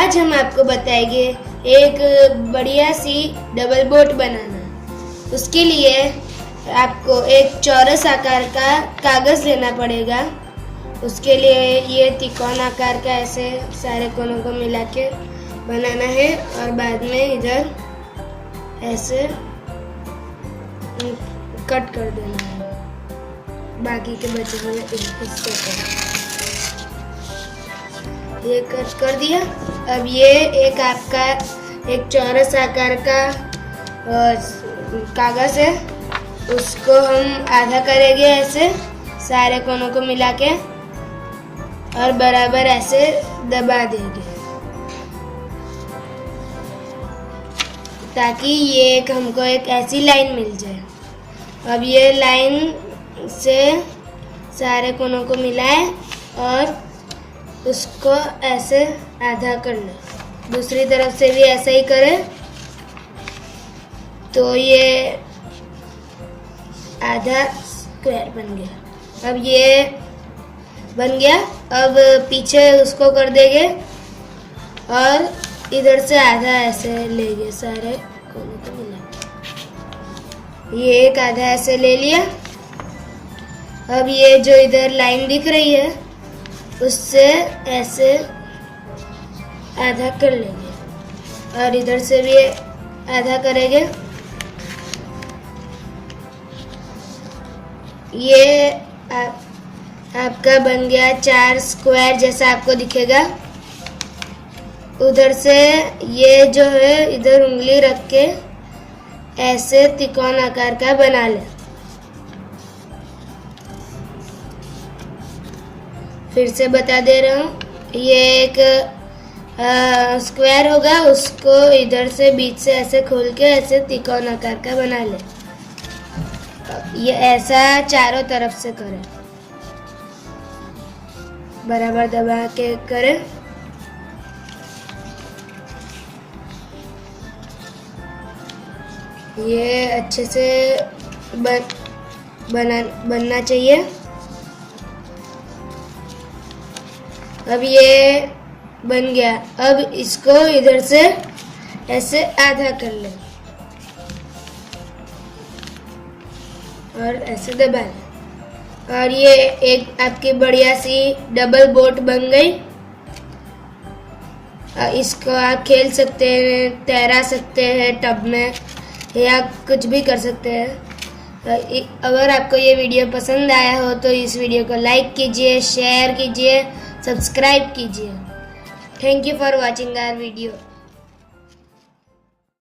आज हम आपको बताएंगे एक बढ़िया सी डबल बोट बनाना। उसके लिए आपको एक चौरस आकार का कागज़ लेना पड़ेगा। उसके लिए ये त्रिकोण आकार का ऐसे सारे कोनों को मिला के बनाना है और बाद में इधर ऐसे कट कर देना है बाकी के बचे हुए हिस्से को। ये कट कर दिया। अब ये एक आपका एक चौरस आकार का कागज़ है, उसको हम आधा करेंगे ऐसे सारे कोनों को मिला के और बराबर ऐसे दबा देंगे ताकि ये हमको एक ऐसी लाइन मिल जाए। अब ये लाइन से सारे कोनों को मिलाए और उसको ऐसे आधा कर ले। दूसरी तरफ से भी ऐसा ही करें तो ये आधा स्क्वायर बन गया। अब ये बन गया। अब पीछे उसको कर देंगे और इधर से आधा ऐसे लेंगे सारे कोनों को मिला। ये एक आधा ऐसे ले लिया। अब ये जो इधर लाइन दिख रही है उससे ऐसे आधा कर लेंगे और इधर से भी आधा करेंगे। ये आपका बन गया 4 स्क्वायर जैसा आपको दिखेगा। उधर से ये जो है इधर उंगली रख के ऐसे त्रिकोण आकार का बना ले। फिर से बता दे रहा हूँ, ये एक स्क्वायर होगा, उसको इधर से बीच से ऐसे खोल के ऐसे त्रिकोण आकार का बना ले। ये ऐसा चारों तरफ से करें, बराबर दबा के करें। ये अच्छे से बनना चाहिए। अब ये बन गया। अब इसको इधर से ऐसे आधा कर लें और ऐसे दबा लें और ये एक आपकी बढ़िया सी डबल बोट बन गई। इसको आप खेल सकते हैं, तैरा सकते हैं टब में या कुछ भी कर सकते हैं। अगर आपको ये वीडियो पसंद आया हो तो इस वीडियो को लाइक कीजिए, शेयर कीजिए, सब्सक्राइब कीजिए। Thank you for watching our video.